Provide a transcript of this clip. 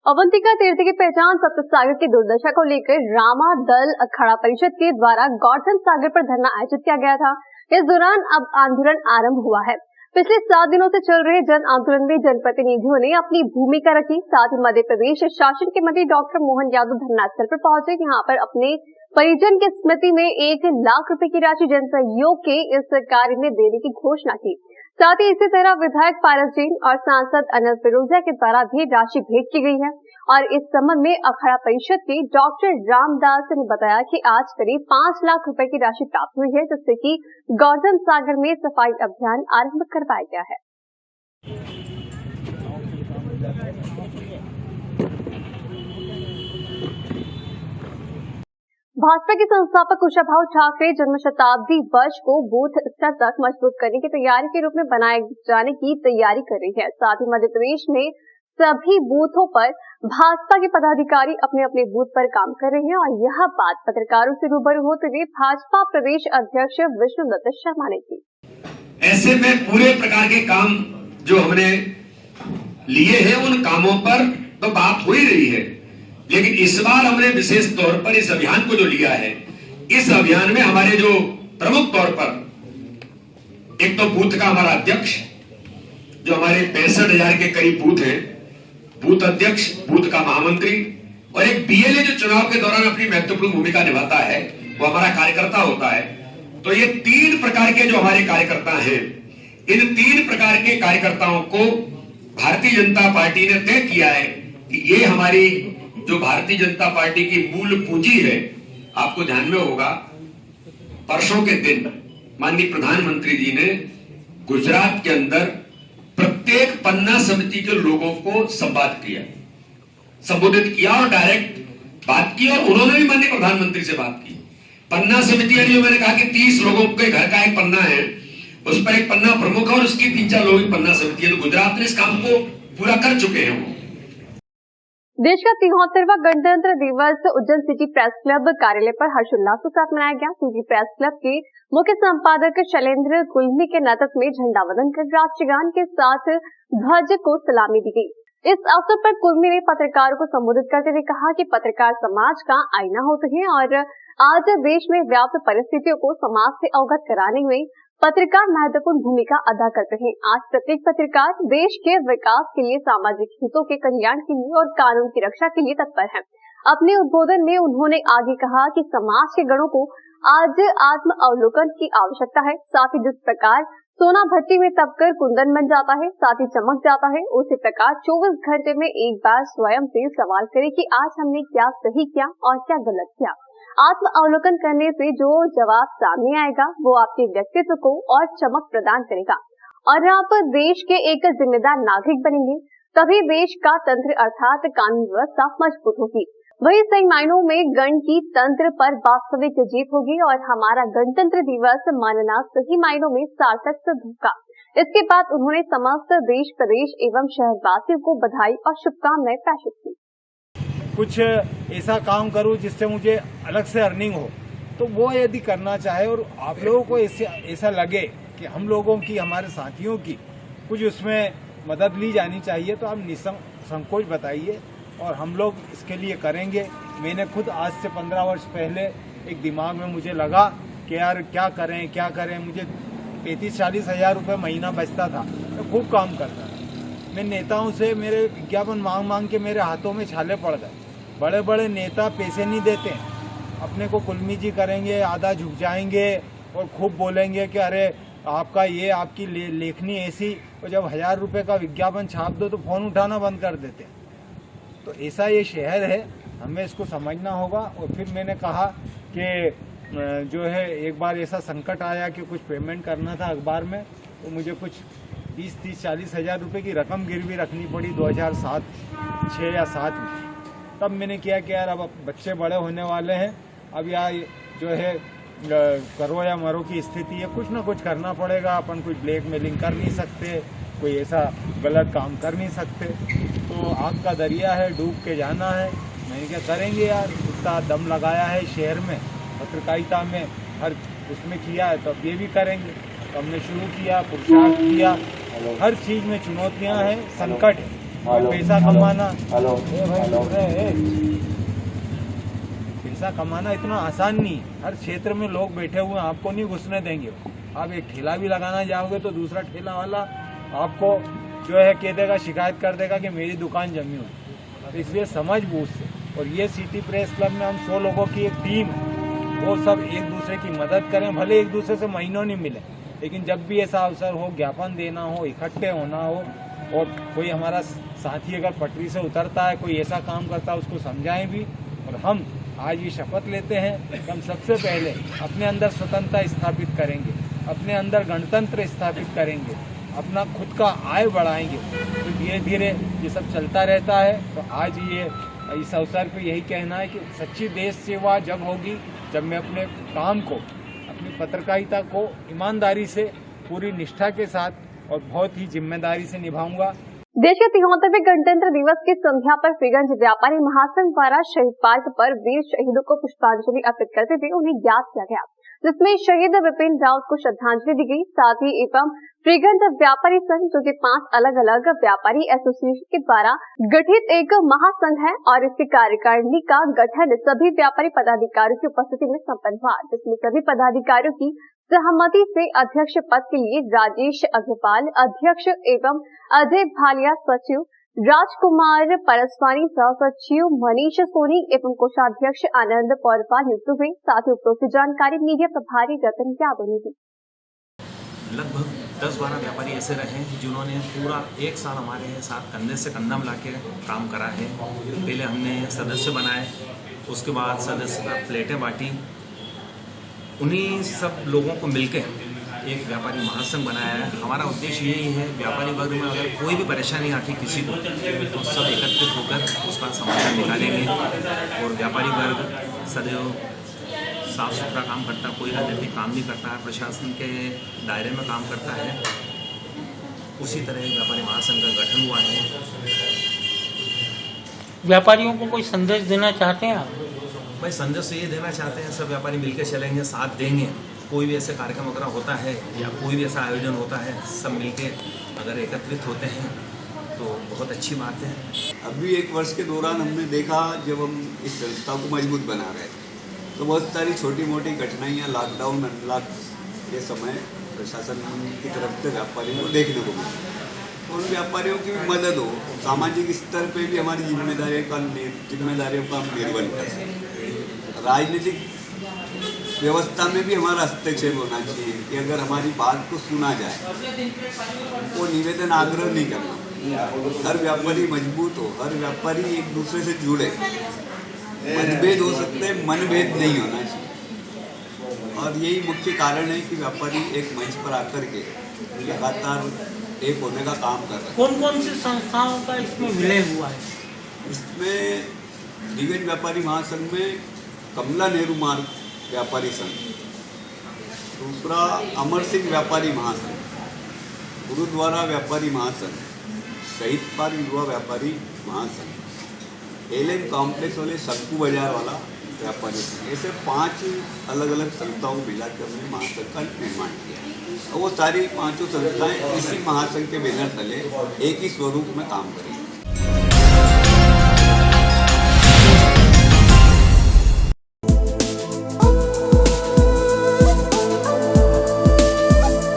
अवंतिका तीर्थ की पहचान सप्तसागर की दुर्दशा को लेकर रामा दल अखाड़ा परिषद के द्वारा गौतम सागर पर धरना आयोजित किया गया था। इस दौरान अब आंदोलन आरंभ हुआ है। पिछले 7 दिनों से चल रहे जन आंदोलन में जनप्रतिनिधियों ने अपनी भूमिका रखी। साथ ही मध्य प्रदेश शासन के मंत्री डॉक्टर मोहन यादव धरनास्थल पर पहुंचे। यहाँ पर अपने परिजन की स्मृति में 1 लाख रुपए की राशि जन सहयोग के इस कार्य में देने की घोषणा की। साथ ही इसी तरह विधायक पारस जैन और सांसद अनिल फिरोजिया के द्वारा भी राशि भेंट की गई है। और इस संबंध में अखाड़ा परिषद के डॉक्टर रामदास ने बताया कि आज करीब 5 लाख रुपए की राशि प्राप्त हुई है, जिससे कि गौतम सागर में सफाई अभियान आरंभ करवाया गया है। भाजपा के संस्थापक कुशाभाऊ ठाकरे जन्म शताब्दी वर्ष को बूथ स्तर तक मजबूत करने की तैयारी के रूप में बनाए जाने की तैयारी कर रही है। साथ ही मध्य प्रदेश में सभी बूथों पर भाजपा के पदाधिकारी अपने अपने बूथ पर काम कर रहे हैं। और यह बात पत्रकारों से रूबरू होते हुए भाजपा प्रदेश अध्यक्ष विष्णुदत्त शर्मा ने की। ऐसे में पूरे प्रकार के काम जो हमने लिए हैं उन कामों पर तो बात हो ही रही है, लेकिन इस बार हमने विशेष तौर पर इस अभियान को जो लिया है, इस अभियान में हमारे जो प्रमुख तौर पर एक तो बूथ का हमारा अध्यक्ष, जो हमारे 65,000 के करीब बूथ हैं, बूथ अध्यक्ष, बूथ का महामंत्री और एक बीएलए जो चुनाव के दौरान अपनी महत्वपूर्ण भूमिका निभाता है, वो हमारा कार्यकर्ता होता है। तो ये 3 प्रकार के जो हमारे कार्यकर्ता हैं, इन 3 प्रकार के कार्यकर्ताओं को भारतीय जनता पार्टी ने तय किया है कि ये हमारी जो भारतीय जनता पार्टी की मूल पूंजी है। आपको ध्यान में होगा, परसों के दिन माननीय प्रधानमंत्री जी ने गुजरात के अंदर प्रत्येक पन्ना समिति के लोगों को संबोधित किया और डायरेक्ट बात की, और उन्होंने भी माननीय प्रधानमंत्री से बात की। पन्ना समिति यानी मैंने कहा कि 30 लोगों के घर का एक पन्ना है, उस पर एक पन्ना प्रमुख है और उसकी 3-4 लोगों की पन्ना समिति है। तो गुजरात ने इस काम को पूरा कर चुके हैं। देश का 73वां गणतंत्र दिवस उज्जैन सिटी प्रेस क्लब कार्यालय पर हर्षोल्लास के साथ मनाया गया। सिटी प्रेस क्लब के मुख्य संपादक शैलेंद्र कुलमी के नेतृत्व में झंडा वंदन कर राष्ट्रगान के साथ ध्वज को सलामी दी गई। इस अवसर पर कुलमी ने पत्रकारों को संबोधित करते हुए कहा कि पत्रकार समाज का आईना होते हैं और आज देश में व्याप्त परिस्थितियों को समाज से अवगत कराने में पत्रकार महत्वपूर्ण भूमिका अदा करते हैं। आज प्रत्येक पत्रकार देश के विकास के लिए, सामाजिक हितों के कल्याण के लिए और कानून की रक्षा के लिए तत्पर है। अपने उद्बोधन में उन्होंने आगे कहा कि समाज के गणों को आज आत्म अवलोकन की आवश्यकता है। साथ ही जिस प्रकार सोना भट्टी में तपकर कुंदन बन जाता है, साथ ही चमक जाता है, उसी प्रकार 24 घंटे में एक बार स्वयं से सवाल करें कि आज हमने क्या सही किया और क्या गलत किया। आत्म अवलोकन करने से जो जवाब सामने आएगा वो आपके व्यक्तित्व को और चमक प्रदान करेगा और आप देश के एक जिम्मेदार नागरिक बनेंगे। तभी देश का तंत्र अर्थात कानून व्यवस्था मजबूत होगी। वही सही मायनों में गणतंत्र पर वास्तविक जीत होगी और हमारा गणतंत्र दिवस मानना सही मायनों में सार्थक सिद्ध होगा। इसके बाद उन्होंने समस्त देश, प्रदेश एवं शहरवासियों को बधाई और शुभकामनाएं प्रेषित की। कुछ ऐसा काम करूं जिससे मुझे अलग से अर्निंग हो, तो वो यदि करना चाहे और आप लोगों को ऐसा लगे कि हम लोगों की, हमारे साथियों की कुछ उसमें मदद ली जानी चाहिए, तो आप निसंकोच बताइए और हम लोग इसके लिए करेंगे। मैंने खुद आज से 15 वर्ष पहले एक दिमाग में मुझे लगा कि यार क्या करें। मुझे 35-40 हज़ार रुपये महीना बचता था, मैं खूब काम करता था। मैं नेताओं से मेरे विज्ञापन मांग के मेरे हाथों में छाले पड़ गए। बड़े बड़े नेता पैसे नहीं देते, अपने को कुलमी जी करेंगे, आधा झुक जाएंगे और खूब बोलेंगे कि अरे आपका ये, आपकी लेखनी ऐसी, और जब 1000 रुपये का विज्ञापन छाप दो तो फोन उठाना बंद कर देते। तो ऐसा ये शहर है, हमें इसको समझना होगा। और फिर मैंने कहा कि जो है एक बार ऐसा संकट आया कि कुछ पेमेंट करना था अखबार में, तो मुझे कुछ 20-30-40 हज़ार रुपये की रकम गिरवी रखनी पड़ी 2007-6 या 7 में। तब मैंने किया कि यार अब बच्चे बड़े होने वाले हैं, अब यार जो है करो या मरो की स्थिति है, कुछ ना कुछ करना पड़ेगा। अपन कुछ ब्लैकमेलिंग कर नहीं सकते, कोई ऐसा गलत काम कर नहीं सकते, तो आग का दरिया है, डूब के जाना है। मैंने क्या करेंगे यार, इतना दम लगाया है शहर में, पत्रकारिता में, हर उसमें किया है, तो अब ये भी करेंगे। तो हमने शुरू किया, पुरुषार्थ किया, हर चीज़ में चुनौतियां हैं, संकट है, पैसा कमाना पैसा कमाना इतना आसान नहीं। हर क्षेत्र में लोग बैठे हुए हैं, आपको नहीं घुसने देंगे। आप एक ठेला भी लगाना जाओगे तो दूसरा ठेला वाला आपको जो है कह देगा, शिकायत कर देगा कि मेरी दुकान जमी हुई। तो इसलिए समझ बूझ से, और ये सिटी प्रेस क्लब में हम 100 लोगों की एक टीम है, वो सब एक दूसरे की मदद करें। भले एक दूसरे से महीनों नहीं मिले, लेकिन जब भी ऐसा अवसर हो, ज्ञापन देना हो, इकट्ठे होना हो, और कोई हमारा साथी अगर पटरी से उतरता है, कोई ऐसा काम करता है, उसको समझाएं भी। और हम आज ये शपथ लेते हैं कि हम सबसे पहले अपने अंदर स्वतंत्रता स्थापित करेंगे, अपने अंदर गणतंत्र स्थापित करेंगे, अपना खुद का आय बढ़ाएंगे। तो धीरे धीरे ये सब चलता रहता है। तो आज ये इस अवसर पे यही कहना है कि सच्ची देश सेवा जब होगी जब मैं अपने काम को, अपनी पत्रकारिता को ईमानदारी से, पूरी निष्ठा के साथ और बहुत ही जिम्मेदारी से निभाऊंगा। देश के 73वें गणतंत्र दिवस की संध्या पर फ्रीगंज व्यापारी महासंघ द्वारा शहीद पार्क पर वीर शहीदों को पुष्पांजलि अर्पित करते हुए उन्हें याद किया गया, जिसमें शहीद विपिन रावत को श्रद्धांजलि दी गई। साथ ही एवं फ्रीगंज व्यापारी संघ, जो कि 5 अलग अलग व्यापारी एसोसिएशन के द्वारा गठित एक महासंघ है, और इसकी कार्यकारिणी का गठन सभी व्यापारी पदाधिकारियों की उपस्थिति में संपन्न हुआ, जिसमें सभी पदाधिकारियों की सहमति से अध्यक्ष पद के लिए राजेश अग्रवाल अध्यक्ष एवं अजय भालिया सचिव, राजकुमार परसवानी सह सचिव, मनीष सोनी एवं कोषाध्यक्ष आनंद पौरपाल नियुक्त हुए। साथ ही उपरोक्त जानकारी मीडिया प्रभारी रतन यादव ने दी। लगभग 10-12 व्यापारी ऐसे रहे जिन्होंने पूरा 1 साल हमारे साथ कंधे से कंधा मिला के काम करा है। पहले हमने सदस्य बनाए, उसके बाद सदस्य प्लेटें बांटी, उन्हीं सब लोगों को मिलकर एक व्यापारी महासंघ बनाया है। हमारा उद्देश्य यही है, व्यापारी वर्ग में अगर कोई भी परेशानी आती किसी को, तो सब एकत्रित होकर उसका समाधान निकालेंगे। और व्यापारी वर्ग सदैव साफ सुथरा काम करता, कोई अनैतिक काम नहीं करता है, प्रशासन के दायरे में काम करता है। उसी तरह व्यापारी महासंघ का गठन हुआ है। व्यापारियों को कोई संदेश देना चाहते हैं आप? भाई संदेश ये देना चाहते हैं, सब व्यापारी मिलकर चलेंगे, साथ देंगे। कोई भी ऐसे कार्यक्रम वगैरह होता है या कोई भी ऐसा आयोजन होता है, सब मिलके अगर एकत्रित होते हैं तो बहुत अच्छी बात है। अभी 1 वर्ष के दौरान हमने देखा, जब हम इस संस्था को मजबूत बना रहे थे तो बहुत सारी छोटी मोटी कठिनाइयाँ लॉकडाउन अनलॉक के समय प्रशासन की तरफ से व्यापारियों को देखने को मिली। उन व्यापारियों की भी मदद हो, सामाजिक स्तर पे भी हमारी जिम्मेदारियों का हम निर्वहन कर सकें। राजनीतिक व्यवस्था में भी हमारा हस्तक्षेप होना चाहिए कि अगर हमारी बात को सुना जाए, वो निवेदन आग्रह नहीं करना। हर व्यापारी मजबूत हो, हर व्यापारी एक दूसरे से जुड़े। मतभेद हो सकते हैं, मनभेद नहीं होना चाहिए। और यही मुख्य कारण है कि व्यापारी एक मंच पर आकर के लगातार एक होने का काम कर रहे हैं। कौन कौन सी संस्थाओं का इसमें विलय हुआ है? इसमें फ्रीगंज व्यापारी महासंघ में कमला नेहरू मार्ग व्यापारी संघ, दूसरा अमर सिंह व्यापारी महासंघ, गुरुद्वारा व्यापारी महासंघ, शहीद पार्क युवा व्यापारी महासंघ, एलएम कॉम्प्लेक्स वाले शंकु बाजार वाला व्यापारी संघ, ऐसे 5 अलग अलग संस्थाओं मिलाकर हमने महासंघ का निर्माण किया। और वो सारी 5 संस्थाएं इसी महासंघ के बैनर तले एक ही स्वरूप में काम करेंगी।